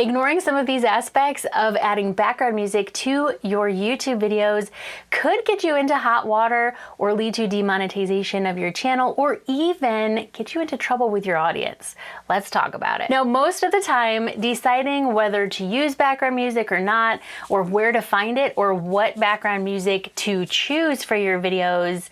Ignoring some of these aspects of adding background music to your YouTube videos could get you into hot water or lead to demonetization of your channel or even get you into trouble with your audience. Let's talk about it. Now, most of the time, deciding whether to use background music or not, or where to find it, or what background music to choose for your videos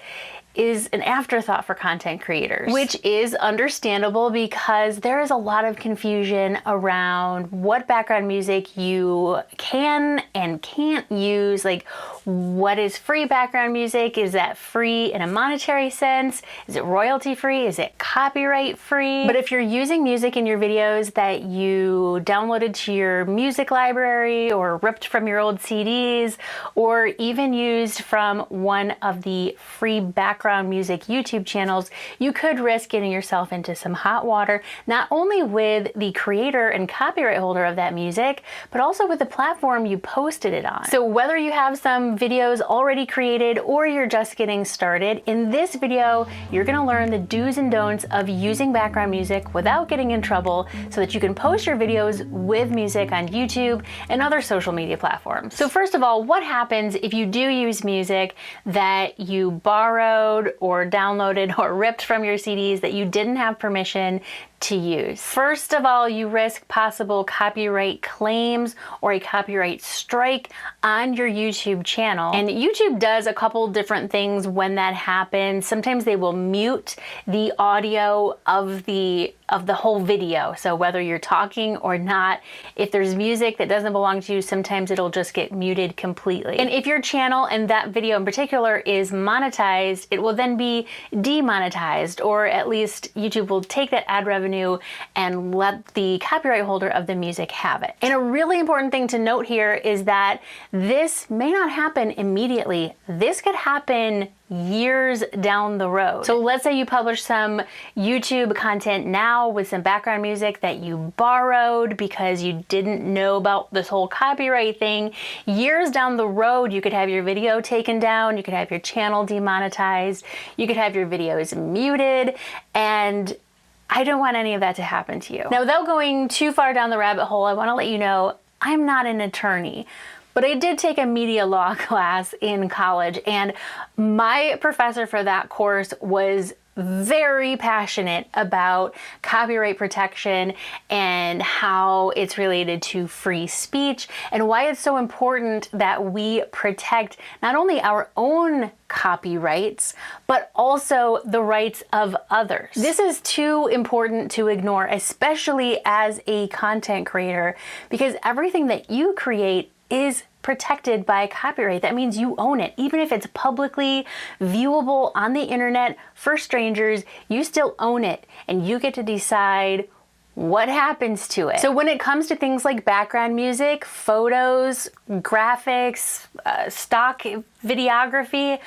is an afterthought for content creators, which is understandable because there is a lot of confusion around what background music you can and can't use. Like, what is free background music? Is that free in a monetary sense? Is it royalty free? Is it copyright free? But if you're using music in your videos that you downloaded to your music library or ripped from your old CDs, or even used from one of the free background music YouTube channels, you could risk getting yourself into some hot water, not only with the creator and copyright holder of that music, but also with the platform you posted it on. So whether you have some videos already created or you're just getting started, in this video, you're gonna learn the do's and don'ts of using background music without getting in trouble so that you can post your videos with music on YouTube and other social media platforms. So first of all, what happens if you do use music that you borrowed or downloaded or ripped from your CDs that you didn't have permission to use? First of all, you risk possible copyright claims or a copyright strike on your YouTube channel. And YouTube does a couple different things when that happens. Sometimes they will mute the audio of the whole video. So whether you're talking or not, if there's music that doesn't belong to you, sometimes it'll just get muted completely. And if your channel and that video in particular is monetized, it will then be demonetized, or at least YouTube will take that ad revenue and let the copyright holder of the music have it. And a really important thing to note here is that this may not happen immediately. This could happen years down the road. So let's say you publish some YouTube content now with some background music that you borrowed because you didn't know about this whole copyright thing. Years down the road, you could have your video taken down, you could have your channel demonetized, you could have your videos muted, and I don't want any of that to happen to you. Now, without going too far down the rabbit hole, I want to let you know I'm not an attorney, but I did take a media law class in college, and my professor for that course was very passionate about copyright protection and how it's related to free speech and why it's so important that we protect not only our own copyrights, but also the rights of others. This is too important to ignore, especially as a content creator, because everything that you create is protected by copyright. That means you own it. Even if it's publicly viewable on the internet for strangers, you still own it and you get to decide what happens to it. So when it comes to things like background music, photos, graphics, stock videography,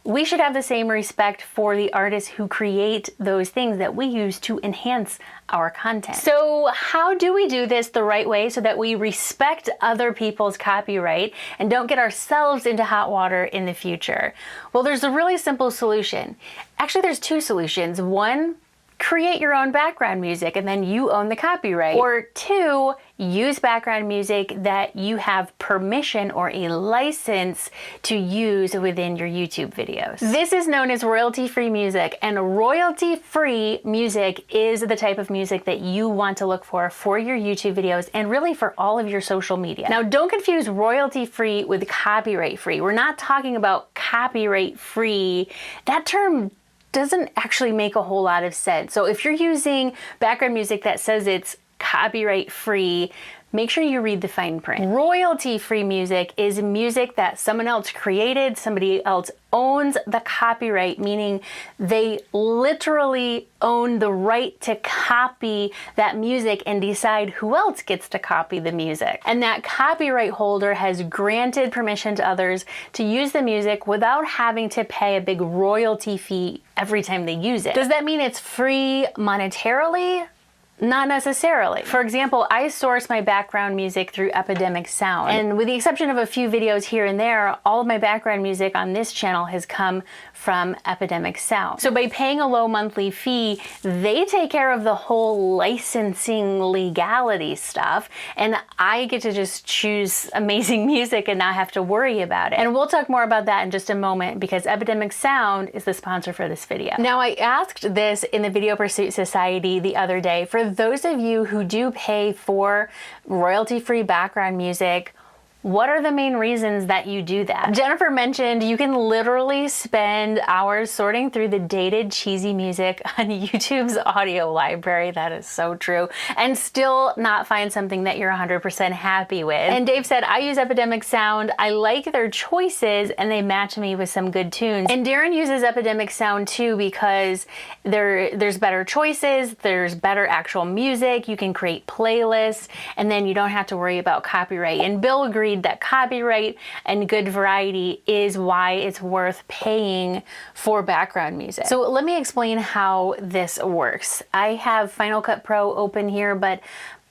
we should have the same respect for the artists who create those things that we use to enhance our content. So how do we do this the right way so that we respect other people's copyright and don't get ourselves into hot water in the future? Well, there's a really simple solution. Actually, there's two solutions. One, create your own background music and then you own the copyright. Or two, use background music that you have permission or a license to use within your YouTube videos. This is known as royalty-free music, and royalty-free music is the type of music that you want to look for your YouTube videos and really for all of your social media. Now, don't confuse royalty-free with copyright-free. We're not talking about copyright-free. That term doesn't actually make a whole lot of sense. So if you're using background music that says it's copyright free, make sure you read the fine print. Royalty-free music is music that someone else created, somebody else owns the copyright, meaning they literally own the right to copy that music and decide who else gets to copy the music. And that copyright holder has granted permission to others to use the music without having to pay a big royalty fee every time they use it. Does that mean it's free monetarily? Not necessarily. For example, I source my background music through Epidemic Sound, and with the exception of a few videos here and there, all of my background music on this channel has come from Epidemic Sound. So by paying a low monthly fee, they take care of the whole licensing legality stuff, and I get to just choose amazing music and not have to worry about it. And we'll talk more about that in just a moment, because Epidemic Sound is the sponsor for this video. Now, I asked this in the Video Pursuit Society the other day. For those of you who do pay for royalty-free background music, what are the main reasons that you do that? Jennifer mentioned you can literally spend hours sorting through the dated, cheesy music on YouTube's audio library. That is so true. And still not find something that you're 100% happy with. And Dave said, I use Epidemic Sound. I like their choices and they match me with some good tunes. And Darren uses Epidemic Sound too, because there's better choices, there's better actual music, you can create playlists, and then you don't have to worry about copyright. And Bill agreed that copyright and good variety is why it's worth paying for background music. So let me explain how this works. I have Final Cut Pro open here, but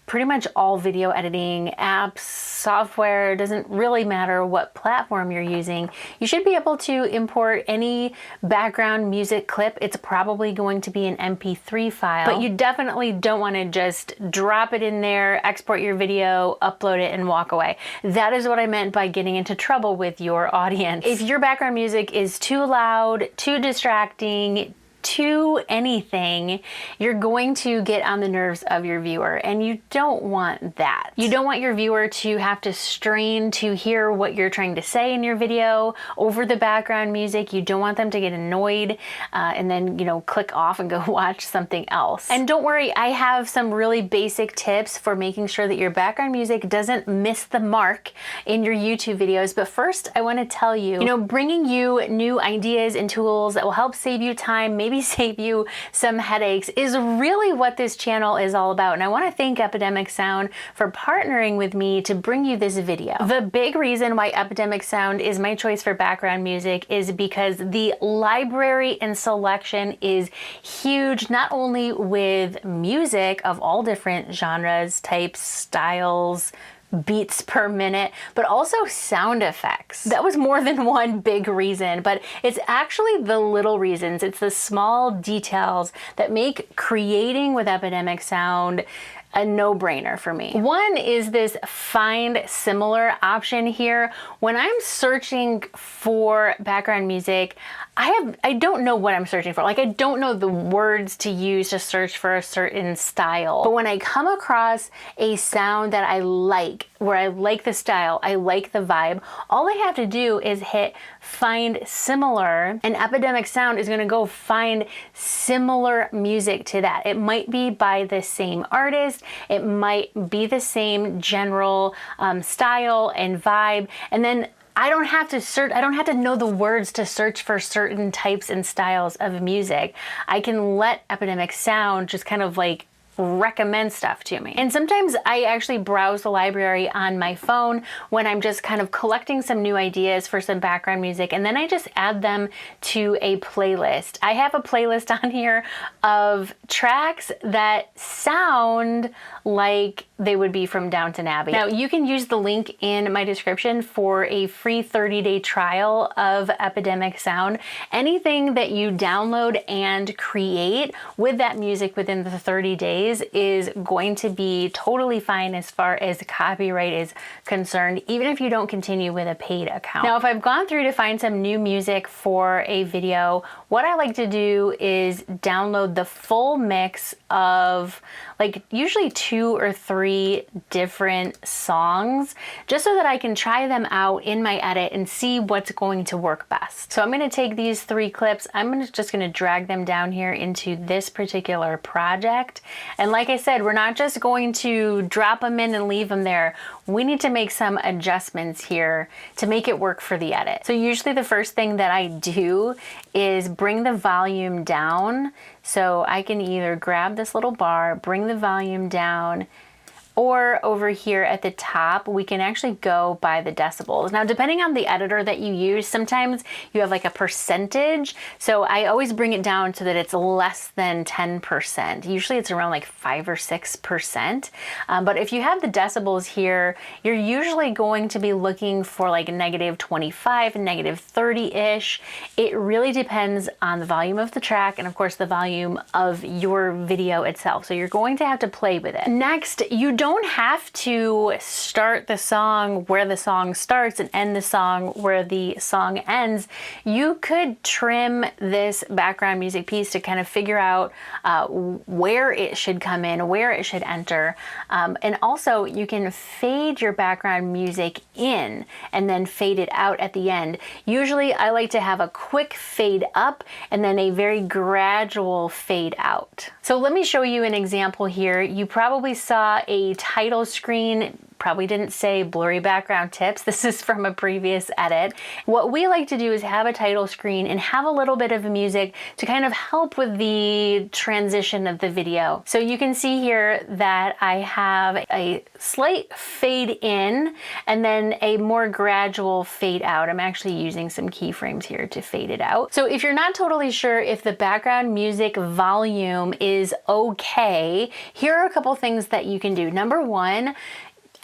pretty much all video editing apps, software, doesn't really matter what platform you're using. You should be able to import any background music clip. It's probably going to be an MP3 file, but you definitely don't want to just drop it in there, export your video, upload it, and walk away. That is what I meant by getting into trouble with your audience. If your background music is too loud, too distracting, to anything, you're going to get on the nerves of your viewer, and you don't want that. You don't want your viewer to have to strain to hear what you're trying to say in your video over the background music. You don't want them to get annoyed and then, you know, click off and go watch something else. And don't worry, I have some really basic tips for making sure that your background music doesn't miss the mark in your YouTube videos. But first, I want to tell you, bringing you new ideas and tools that will help save you time, maybe save you some headaches, is really what this channel is all about. And I want to thank Epidemic Sound for partnering with me to bring you this video. The big reason why Epidemic Sound is my choice for background music is because the library and selection is huge, not only with music of all different genres, types, styles, beats per minute, but also sound effects. That was more than one big reason, but it's actually the little reasons. It's the small details that make creating with Epidemic Sound a no-brainer for me. One is this find similar option here. When I'm searching for background music, I don't know what I'm searching for. Like, I don't know the words to use to search for a certain style. But when I come across a sound that I like, where I like the style, I like the vibe, all I have to do is hit find similar, and Epidemic Sound is gonna go find similar music to that. It might be by the same artist, it might be the same general style and vibe, and then I don't have to search, I don't have to know the words to search for certain types and styles of music. I can let Epidemic Sound just kind of like recommend stuff to me. And sometimes I actually browse the library on my phone when I'm just kind of collecting some new ideas for some background music, and then I just add them to a playlist. I have a playlist on here of tracks that sound like they would be from Downton Abbey. Now, you can use the link in my description for a free 30-day trial of Epidemic Sound. Anything that you download and create with that music within the 30 days is going to be totally fine as far as copyright is concerned, even if you don't continue with a paid account. Now, if I've gone through to find some new music for a video, what I like to do is download the full mix of like usually 2 or 3 different songs, just so that I can try them out in my edit and see what's going to work best. So I'm going to take these 3 clips, I'm just going to drag them down here into this particular project. And like I said, we're not just going to drop them in and leave them there. We need to make some adjustments here to make it work for the edit. So usually the first thing that I do is bring the volume down. So I can either grab this little bar, bring the volume down, or over here at the top, we can actually go by the decibels. Now, depending on the editor that you use, sometimes you have like a percentage. So I always bring it down so that it's less than 10%. Usually it's around like 5 or 6%. But if you have the decibels here, you're usually going to be looking for like -25, -30-ish. It really depends on the volume of the track and of course the volume of your video itself. So you're going to have to play with it. Next, you don't have to start the song where the song starts and end the song where the song ends. You could trim this background music piece to kind of figure out where it should come in, where it should enter. And also you can fade your background music in and then fade it out at the end. Usually I like to have a quick fade up and then a very gradual fade out. So let me show you an example here. You probably saw a title screen, probably didn't say blurry background tips. This is from a previous edit. What we like to do is have a title screen and have a little bit of music to kind of help with the transition of the video. So you can see here that I have a slight fade in and then a more gradual fade out. I'm actually using some keyframes here to fade it out. So if you're not totally sure if the background music volume is okay, here are a couple things that you can do. Number one,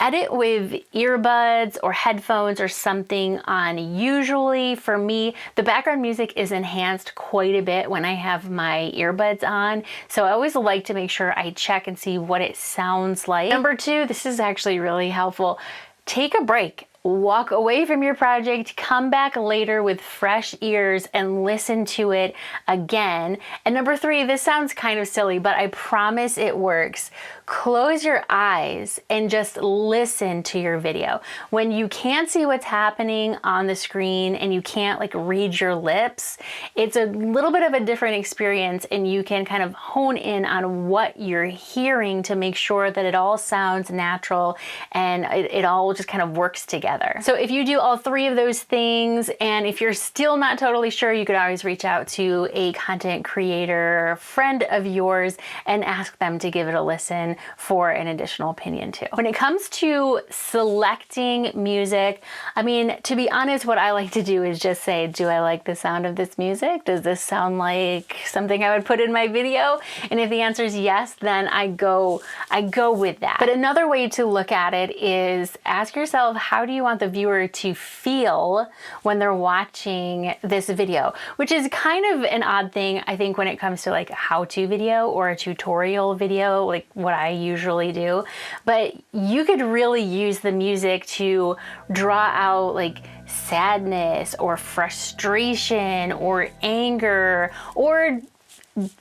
edit with earbuds or headphones or something on. Usually for me, the background music is enhanced quite a bit when I have my earbuds on. So I always like to make sure I check and see what it sounds like. Number two, this is actually really helpful. Take a break. Walk away from your project, come back later with fresh ears and listen to it again. And number three, this sounds kind of silly, but I promise it works. Close your eyes and just listen to your video. When you can't see what's happening on the screen and you can't like read your lips, it's a little bit of a different experience and you can kind of hone in on what you're hearing to make sure that it all sounds natural and it all just kind of works together. So if you do all three of those things and if you're still not totally sure, you could always reach out to a content creator, friend of yours, and ask them to give it a listen for an additional opinion too. When it comes to selecting music, I mean, to be honest, what I like to do is just say, do I like the sound of this music? Does this sound like something I would put in my video? And if the answer is yes, then I go with that. But another way to look at it is ask yourself, how do you want the viewer to feel when they're watching this video? Which is kind of an odd thing, I think, when it comes to like a how-to video or a tutorial video, like what I usually do. But you could really use the music to draw out like sadness or frustration or anger, or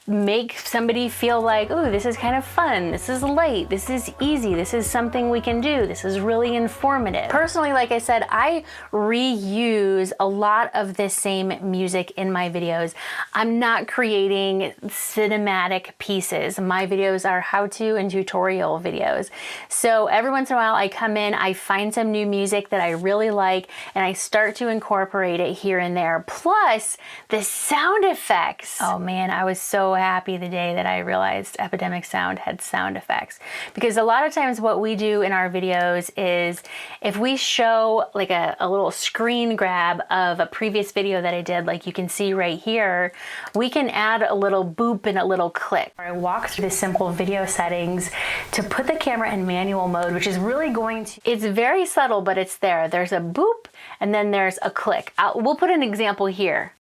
make somebody feel like, oh, this is kind of fun, this is light, this is easy, this is something we can do, this is really informative. Personally, like I said, I reuse a lot of this same music in my videos. I'm not creating cinematic pieces. My videos are how-to and tutorial videos. So every once in a while I come in, I find some new music that I really like, and I start to incorporate it here and there. Plus the sound effects. Oh man, I was so happy the day that I realized Epidemic Sound had sound effects, because a lot of times what we do in our videos is if we show like a little screen grab of a previous video that I did, like you can see right here, we can add a little boop and a little click. I walk through the simple video settings to put the camera in manual mode, which is really going to, it's very subtle, but it's there. There's a boop and then there's a click. We'll put an example here.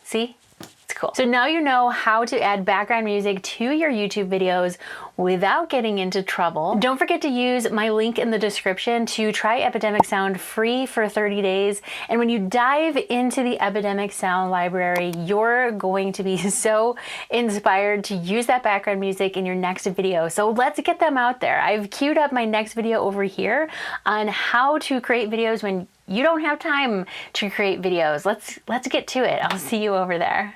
See? Cool. So now you know how to add background music to your YouTube videos without getting into trouble. Don't forget to use my link in the description to try Epidemic Sound free for 30 days. And when you dive into the Epidemic Sound library, you're going to be so inspired to use that background music in your next video. So let's get them out there. I've queued up my next video over here on how to create videos when you don't have time to create videos. Let's get to it. I'll see you over there.